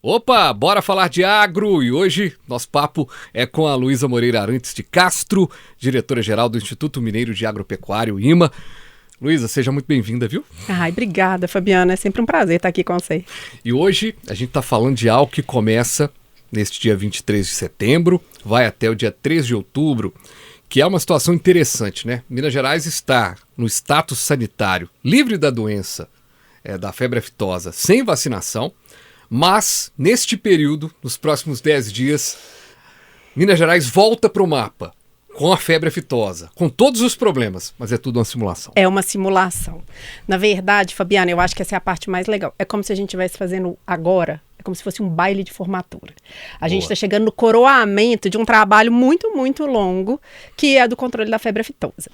Opa, bora falar de agro e hoje nosso papo é com a Luísa Moreira Arantes de Castro, diretora-geral do Instituto Mineiro de Agropecuária, o IMA. Luísa, seja muito bem-vinda, viu? Ai, obrigada, Fabiana, é sempre um prazer estar aqui com você. E hoje a gente está falando de algo que começa neste dia 23 de setembro, vai até o dia 3 de outubro, que é uma situação interessante, né? Minas Gerais está no status sanitário livre da doença da febre aftosa, sem vacinação. Mas, neste período, nos próximos 10 dias, Minas Gerais volta para o mapa com a febre aftosa, com todos os problemas, mas é tudo uma simulação. É uma simulação. Na verdade, Fabiana, eu acho que essa é a parte mais legal. É como se a gente estivesse fazendo agora, é como se fosse um baile de formatura. A gente está chegando no coroamento de um trabalho muito, muito longo, que é do controle da febre aftosa.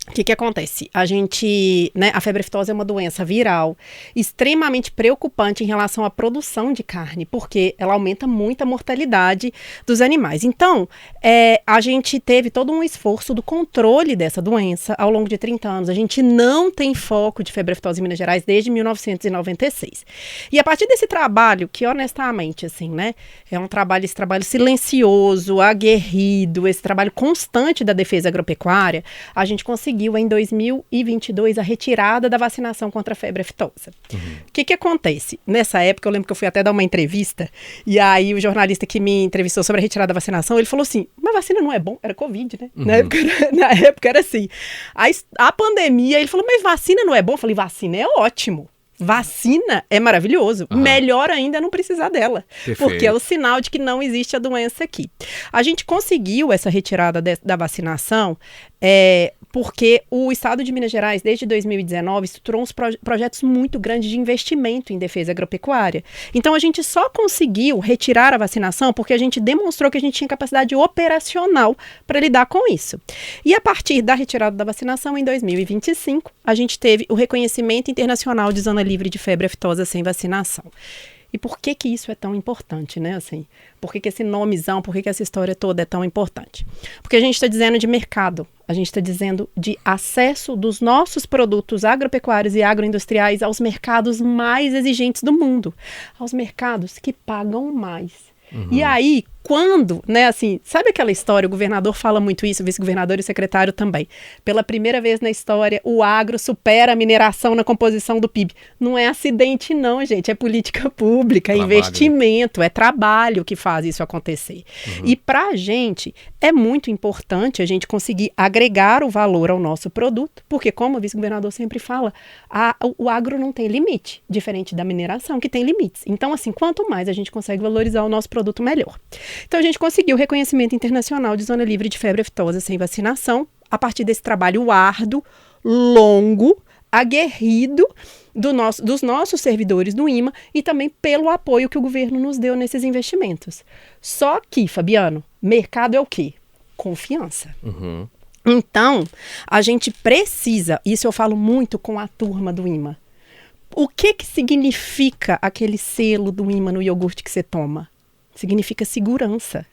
O que acontece? A febre aftosa é uma doença viral extremamente preocupante em relação à produção de carne, porque ela aumenta muito a mortalidade dos animais. Então, a gente teve todo um esforço do controle dessa doença ao longo de 30 anos. A gente não tem foco de febre aftosa em Minas Gerais desde 1996. E a partir desse trabalho, que honestamente, é esse trabalho silencioso, aguerrido, esse trabalho constante da defesa agropecuária, a gente conseguiu em 2022 a retirada da vacinação contra a febre aftosa. O que acontece? Nessa época, eu lembro que eu fui até dar uma entrevista, e aí o jornalista que me entrevistou sobre a retirada da vacinação, ele falou assim, mas vacina não é bom? Era Covid, né? Na época era assim. A pandemia, ele falou, mas vacina não é bom? Eu falei, vacina é ótimo. Vacina é maravilhoso. Melhor ainda é não precisar dela. Perfeito. Porque é o sinal de que não existe a doença aqui. A gente conseguiu essa retirada da vacinação porque o Estado de Minas Gerais, desde 2019, estruturou uns projetos muito grandes de investimento em defesa agropecuária. Então, a gente só conseguiu retirar a vacinação porque a gente demonstrou que a gente tinha capacidade operacional para lidar com isso. E a partir da retirada da vacinação, em 2025, a gente teve o reconhecimento internacional de zona livre de febre aftosa sem vacinação. E por que isso é tão importante, né? Por que esse nomezão, por que essa história toda é tão importante? Porque a gente está dizendo de mercado, a gente está dizendo de acesso dos nossos produtos agropecuários e agroindustriais aos mercados mais exigentes do mundo, aos mercados que pagam mais. E aí, quando, sabe aquela história, o governador fala muito isso, o vice-governador e o secretário também. Pela primeira vez na história, o agro supera a mineração na composição do PIB. Não é acidente não, gente, é política pública, é investimento, é trabalho que faz isso acontecer. E pra gente, é muito importante a gente conseguir agregar o valor ao nosso produto, porque como o vice-governador sempre fala, o agro não tem limite, diferente da mineração, que tem limites. Então, quanto mais a gente consegue valorizar o nosso produto, melhor. Então, a gente conseguiu o reconhecimento internacional de zona livre de febre aftosa sem vacinação, a partir desse trabalho árduo, longo, aguerrido dos nossos servidores do IMA e também pelo apoio que o governo nos deu nesses investimentos. Só que, Fabiano, mercado é o quê? Confiança. Então, a gente precisa, isso eu falo muito com a turma do IMA, o que significa aquele selo do IMA no iogurte que você toma? Significa segurança.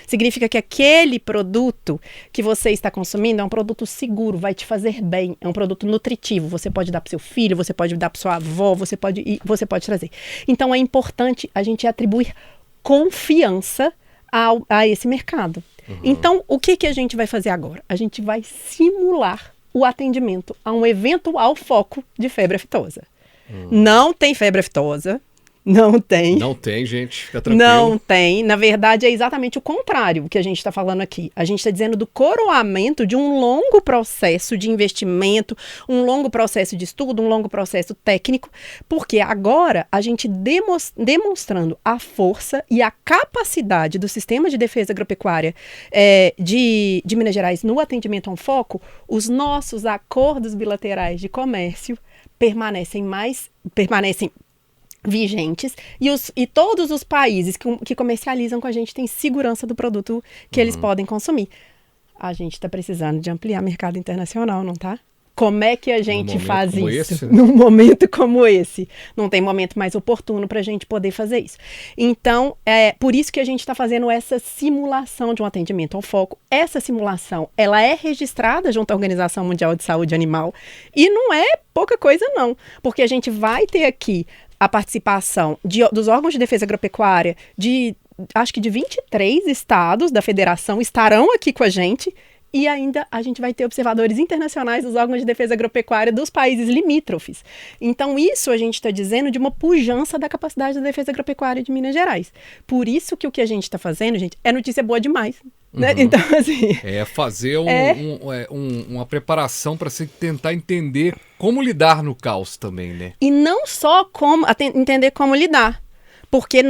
Significa que aquele produto que você está consumindo é um produto seguro, vai te fazer bem, é um produto nutritivo. Você pode dar para o seu filho, você pode dar para sua avó, você pode trazer. Então, é importante a gente atribuir confiança a esse mercado. Então, o que a gente vai fazer agora? A gente vai simular o atendimento a um eventual foco de febre aftosa. Não tem febre aftosa. Não tem. Não tem, gente. Fica tranquilo. Não tem. Na verdade, é exatamente o contrário que a gente está falando aqui. A gente está dizendo do coroamento de um longo processo de investimento, um longo processo de estudo, um longo processo técnico, porque agora a gente demonstrando a força e a capacidade do sistema de defesa agropecuária de Minas Gerais no atendimento a um foco, os nossos acordos bilaterais de comércio permanecem vigentes e todos os países que comercializam com a gente têm segurança do produto que eles podem consumir. A gente está precisando de ampliar mercado internacional, não tá? Como é que a gente faz isso? Num momento como esse. Não tem momento mais oportuno para a gente poder fazer isso. Então, é por isso que a gente está fazendo essa simulação de um atendimento ao foco. Essa simulação, ela é registrada junto à Organização Mundial de Saúde Animal e não é pouca coisa não, porque a gente vai ter aqui a participação dos órgãos de defesa agropecuária acho que de 23 estados da federação estarão aqui com a gente. E ainda a gente vai ter observadores internacionais dos órgãos de defesa agropecuária dos países limítrofes. Então, isso a gente está dizendo de uma pujança da capacidade da defesa agropecuária de Minas Gerais. Por isso que o que a gente está fazendo, gente, é notícia boa demais. Né? Então, assim... É fazer uma preparação para se tentar entender como lidar no caos também, né? E não só entender como lidar. Porque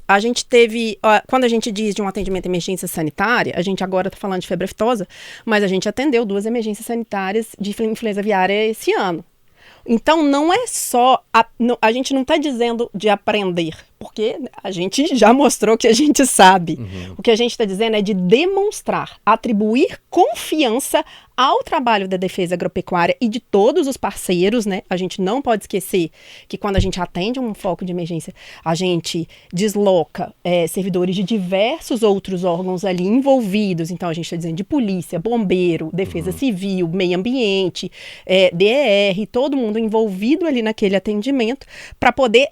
a gente teve, quando a gente diz de um atendimento de emergência sanitária, a gente agora está falando de febre aftosa, mas a gente atendeu 2 emergências sanitárias de influenza aviária esse ano. Então, não é só, a gente não está dizendo de aprender, porque a gente já mostrou que a gente sabe. Uhum. O que a gente está dizendo é de demonstrar, atribuir confiança ao trabalho da defesa agropecuária e de todos os parceiros, né? A gente não pode esquecer que quando a gente atende um foco de emergência, a gente desloca servidores de diversos outros órgãos ali envolvidos. Então, a gente está dizendo de polícia, bombeiro, defesa civil, meio ambiente, DER, todo mundo envolvido ali naquele atendimento para poder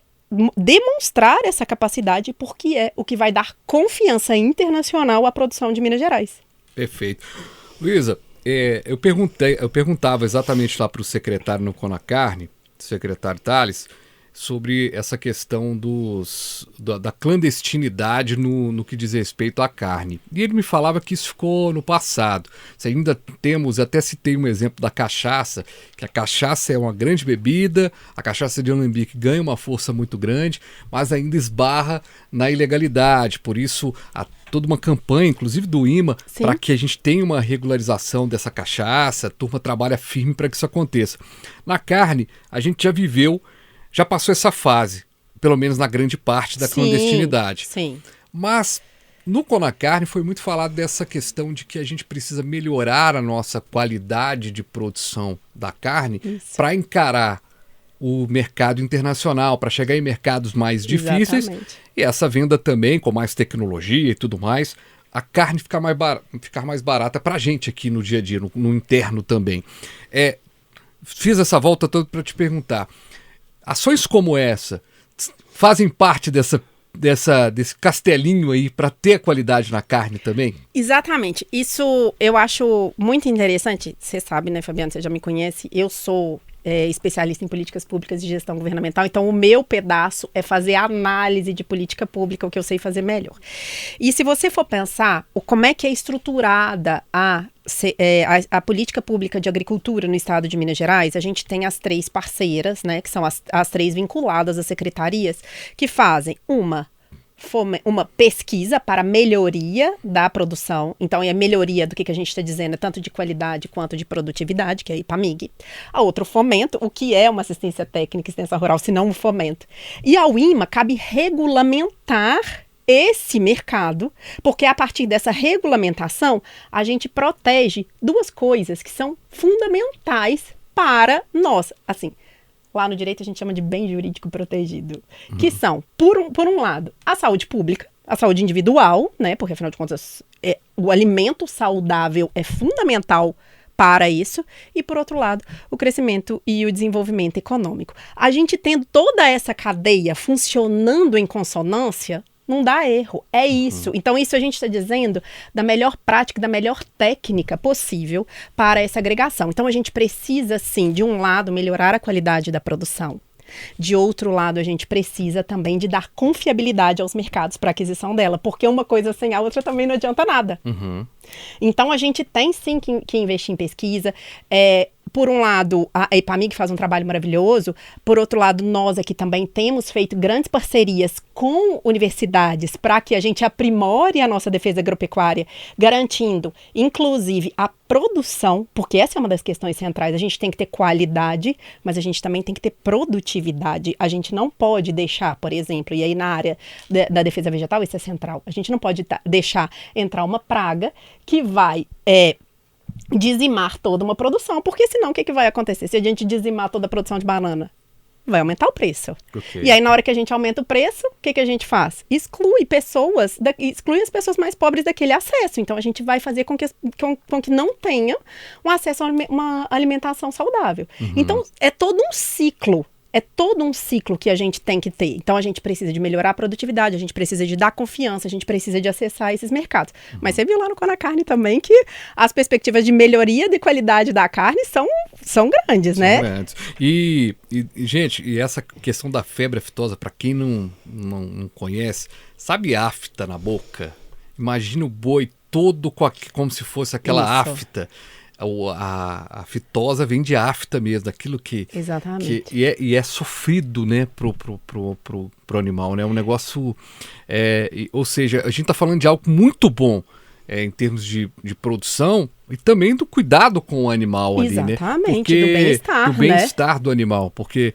demonstrar essa capacidade, porque é o que vai dar confiança internacional à produção de Minas Gerais. Perfeito. Luísa, eu perguntava exatamente lá para o secretário no Conacarne, secretário Tales, sobre essa questão da clandestinidade no que diz respeito à carne. E ele me falava que isso ficou no passado. Até citei um exemplo da cachaça, que a cachaça é uma grande bebida, a cachaça de Alambique ganha uma força muito grande, mas ainda esbarra na ilegalidade. Por isso, há toda uma campanha, inclusive do IMA, para que a gente tenha uma regularização dessa cachaça, a turma trabalha firme para que isso aconteça. Na carne, a gente já passou essa fase, pelo menos na grande parte da clandestinidade. Sim. Mas no Conacarne foi muito falado dessa questão de que a gente precisa melhorar a nossa qualidade de produção da carne para encarar o mercado internacional, para chegar em mercados mais difíceis. Exatamente. E essa venda também, com mais tecnologia e tudo mais, a carne ficar mais barata para a gente aqui no dia a dia, no interno também. Fiz essa volta toda para te perguntar, ações como essa fazem parte desse castelinho aí para ter a qualidade na carne também? Exatamente. Isso eu acho muito interessante. Você sabe, né, Fabiano? Você já me conhece. Eu sou especialista em políticas públicas e gestão governamental. Então, o meu pedaço é fazer análise de política pública, o que eu sei fazer melhor. E se você for pensar como é que é estruturada a política pública de agricultura no estado de Minas Gerais, a gente tem as 3 parceiras, né, que são as 3 vinculadas às secretarias, que fazem uma pesquisa para melhoria da produção. Então, é a melhoria do que a gente está dizendo, tanto de qualidade quanto de produtividade, que é a IPAMIG. A outra, o fomento, o que é uma assistência técnica e extensão rural, se não um fomento. E ao IMA cabe regulamentar esse mercado, porque a partir dessa regulamentação, a gente protege 2 coisas que são fundamentais para nós. Assim, lá no direito a gente chama de bem jurídico protegido, que são, por um lado, a saúde pública, a saúde individual, né, porque afinal de contas o alimento saudável é fundamental para isso, e por outro lado, o crescimento e o desenvolvimento econômico. A gente tendo toda essa cadeia funcionando em consonância, não dá erro, é isso. Então, isso a gente está dizendo da melhor prática, da melhor técnica possível para essa agregação. Então, a gente precisa, sim, de um lado, melhorar a qualidade da produção. De outro lado, a gente precisa também de dar confiabilidade aos mercados para aquisição dela, porque uma coisa sem a outra também não adianta nada. Então, a gente tem, sim, que investir em pesquisa. Por um lado, a IPAMIG faz um trabalho maravilhoso. Por outro lado, nós aqui também temos feito grandes parcerias com universidades para que a gente aprimore a nossa defesa agropecuária, garantindo, inclusive, a produção, porque essa é uma das questões centrais. A gente tem que ter qualidade, mas a gente também tem que ter produtividade. A gente não pode deixar, por exemplo, e aí na área da defesa vegetal, isso é central, a gente não pode deixar entrar uma praga que vai dizimar toda uma produção, porque senão o que vai acontecer? Se a gente dizimar toda a produção de banana, vai aumentar o preço. Okay. E aí na hora que a gente aumenta o preço, o que a gente faz? Exclui as pessoas mais pobres daquele acesso. Então a gente vai fazer com que não tenham um acesso a uma alimentação saudável. Então é todo um ciclo. É todo um ciclo que a gente tem que ter. Então, a gente precisa de melhorar a produtividade, a gente precisa de dar confiança, a gente precisa de acessar esses mercados. Mas você viu lá no Cona Carne também que as perspectivas de melhoria de qualidade da carne são grandes, né? São grandes. Gente, e essa questão da febre aftosa, para quem não conhece, sabe afta na boca? Imagina o boi todo como se fosse aquela afta. A aftosa vem de afta mesmo, daquilo que... Exatamente. E é sofrido, né, pro animal, né? Um negócio... ou seja, a gente está falando de algo muito bom em termos de produção e também do cuidado com o animal ali, né? Exatamente, do bem-estar, do bem-estar do animal, porque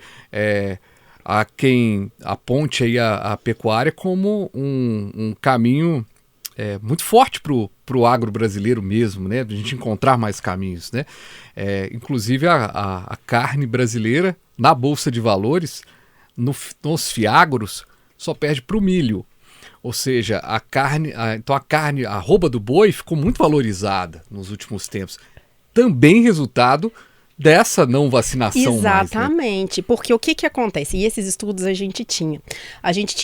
há quem aponte aí a pecuária como um caminho muito forte pro agro brasileiro mesmo, né? A gente encontrar mais caminhos, né? Inclusive a carne brasileira na Bolsa de Valores, nos fiagros, só perde para o milho. Ou seja, então a carne, a arroba do boi ficou muito valorizada nos últimos tempos. Também resultado dessa não vacinação. Exatamente, mais, né? Porque o que acontece? E esses estudos a gente tinha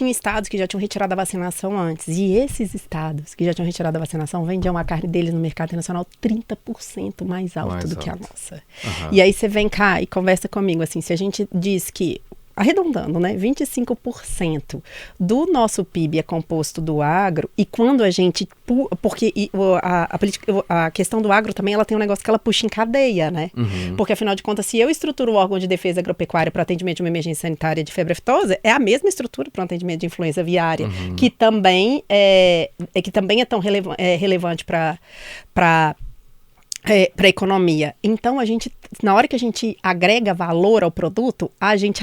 estados que já tinham retirado a vacinação antes, e esses estados que já tinham retirado a vacinação vendiam a carne deles no mercado internacional 30% mais alto do que a nossa. Uhum. E aí você vem cá e conversa comigo, assim, se a gente diz que, arredondando, né, 25% do nosso PIB é composto do agro, e quando a gente... Porque a questão do agro também, ela tem um negócio que ela puxa em cadeia, né? Uhum. Porque, afinal de contas, se eu estruturo o órgão de defesa agropecuária para o atendimento de uma emergência sanitária de febre aftosa, é a mesma estrutura para o atendimento de influenza aviária, que também é tão relevante para a economia. Então, na hora que a gente agrega valor ao produto, a gente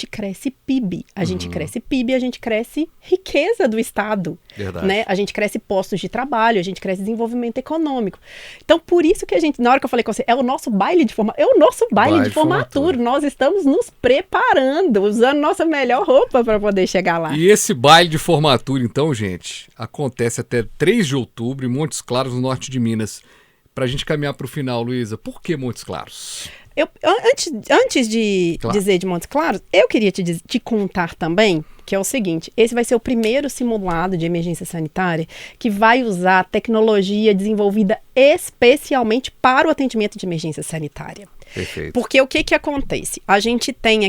cresce PIB. A gente cresce PIB, a gente cresce riqueza do Estado. Verdade. Né? A gente cresce postos de trabalho, a gente cresce desenvolvimento econômico. Então, por isso que na hora que eu falei com você, é o nosso baile de formatura. É o nosso baile de formatura. Nós estamos nos preparando, usando nossa melhor roupa para poder chegar lá. E esse baile de formatura, então, gente, acontece até 3 de outubro em Montes Claros, no norte de Minas. Para a gente caminhar para o final, Luísa, por que Montes Claros? Antes de dizer de Montes Claros, eu queria te contar também que é o seguinte: esse vai ser o primeiro simulado de emergência sanitária que vai usar tecnologia desenvolvida especialmente para o atendimento de emergência sanitária. Perfeito. Porque o que acontece? A gente tem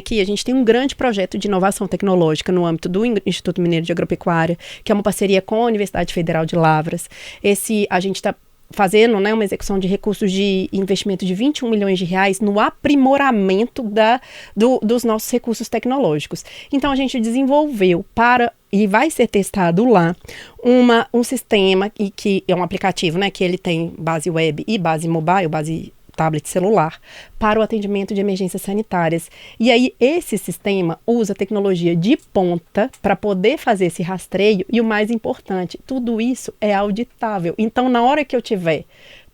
um grande projeto de inovação tecnológica no âmbito do Instituto Mineiro de Agropecuária, que é uma parceria com a Universidade Federal de Lavras. A gente está fazendo, né, uma execução de recursos de investimento de 21 milhões de reais no aprimoramento dos nossos recursos tecnológicos. Então, a gente desenvolveu e vai ser testado lá um sistema que é um aplicativo, né, que ele tem base web e base mobile, base tablet celular, para o atendimento de emergências sanitárias. E aí, esse sistema usa tecnologia de ponta para poder fazer esse rastreio e, o mais importante, tudo isso é auditável. Então, na hora que eu tiver,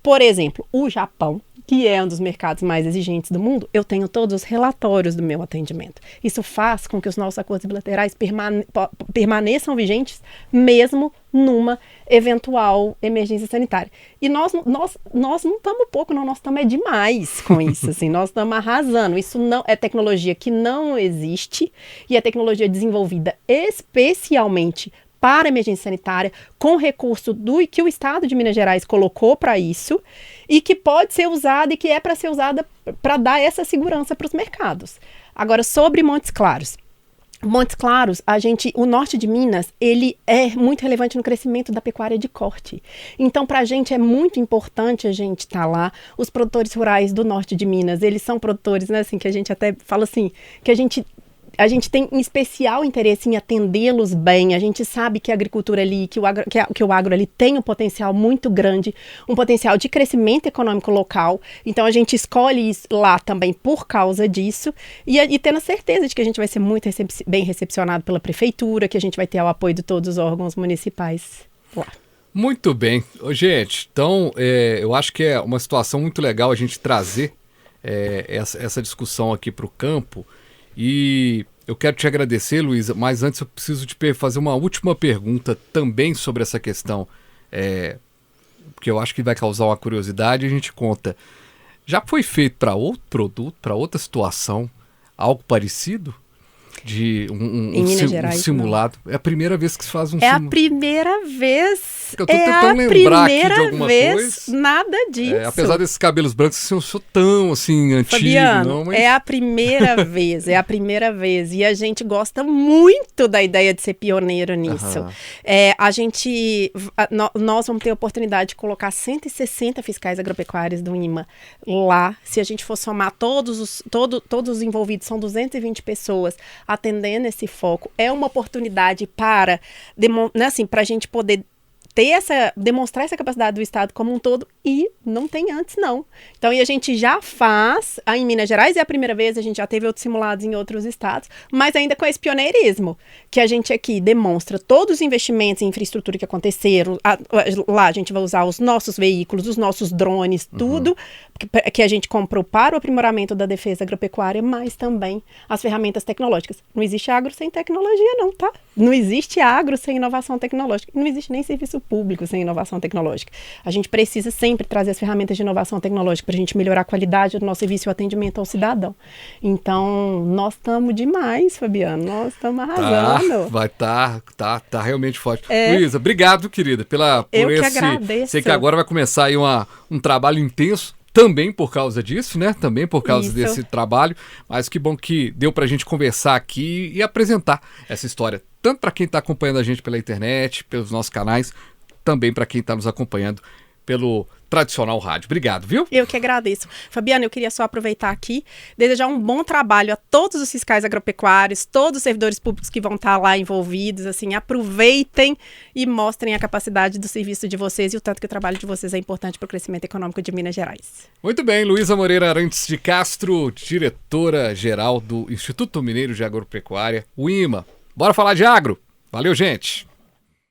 por exemplo, o Japão, que é um dos mercados mais exigentes do mundo, eu tenho todos os relatórios do meu atendimento. Isso faz com que os nossos acordos bilaterais permaneçam vigentes, mesmo numa eventual emergência sanitária. E nós não estamos pouco, não, nós estamos demais com isso, assim, nós estamos arrasando. Isso não é tecnologia que não existe, e é tecnologia desenvolvida especialmente para a emergência sanitária, com recurso que o Estado de Minas Gerais colocou para isso, e que pode ser usada e que é para ser usada para dar essa segurança para os mercados. Agora, sobre Montes Claros. Montes Claros, o norte de Minas, ele é muito relevante no crescimento da pecuária de corte. Então, para a gente é muito importante a gente estar lá. Os produtores rurais do norte de Minas, eles são produtores, né, assim, que a gente até fala assim, que a gente tem em especial interesse em atendê-los bem. A gente sabe que a agricultura ali, que o agro ali tem um potencial muito grande, um potencial de crescimento econômico local. Então, a gente escolhe isso lá também por causa disso e tendo a certeza de que a gente vai ser muito bem recepcionado pela prefeitura, que a gente vai ter o apoio de todos os órgãos municipais lá. Muito bem. Gente, então, eu acho que é uma situação muito legal a gente trazer essa discussão aqui para o campo. E eu quero te agradecer, Luísa, mas antes eu preciso te fazer uma última pergunta também sobre essa questão, que eu acho que vai causar uma curiosidade e a gente conta. Já foi feito para outro produto, para outra situação, algo parecido? De Em Minas Gerais, um simulado. Não. É a primeira vez que se faz um simulado. É a primeira vez. Eu tô tentando lembrar aqui de alguma coisa. Nada disso. Apesar desses cabelos brancos, eu sou tão assim, antigo. Fabiano, não, mas... é a primeira vez, é a primeira vez. E a gente gosta muito da ideia de ser pioneiro nisso. Nós vamos ter a oportunidade de colocar 160 fiscais agropecuários do INMA lá. Se a gente for somar todos os envolvidos, são 220 pessoas atendendo esse foco. É uma oportunidade para, assim, para a gente poder demonstrar essa capacidade do Estado como um todo, e não tem antes, não. Então, e a gente já faz, em Minas Gerais é a primeira vez, a gente já teve outros simulados em outros estados, mas ainda com esse pioneirismo, que a gente aqui demonstra todos os investimentos em infraestrutura que aconteceram, lá a gente vai usar os nossos veículos, os nossos drones, tudo que a gente comprou para o aprimoramento da defesa agropecuária, mas também as ferramentas tecnológicas. Não existe agro sem tecnologia, não, tá? Não existe agro sem inovação tecnológica, não existe nem serviço público sem inovação tecnológica. A gente precisa sempre trazer as ferramentas de inovação tecnológica para a gente melhorar a qualidade do nosso serviço e o atendimento ao cidadão. Então, nós estamos demais, Fabiano. Nós estamos arrasando. Tá realmente forte. Luísa, obrigado, querida, Eu que agradeço. Sei que agora vai começar aí um trabalho intenso, também por causa disso, né? Também por causa desse trabalho. Mas que bom que deu pra gente conversar aqui e apresentar essa história. Tanto para quem está acompanhando a gente pela internet, pelos nossos canais, também para quem está nos acompanhando pelo tradicional rádio. Obrigado, viu? Eu que agradeço. Fabiano, eu queria só aproveitar aqui, desejar um bom trabalho a todos os fiscais agropecuários, todos os servidores públicos que vão estar lá envolvidos, assim, aproveitem e mostrem a capacidade do serviço de vocês e o tanto que o trabalho de vocês é importante para o crescimento econômico de Minas Gerais. Muito bem, Luísa Moreira Arantes de Castro, diretora-geral do Instituto Mineiro de Agropecuária, o INMA. Bora falar de agro? Valeu, gente!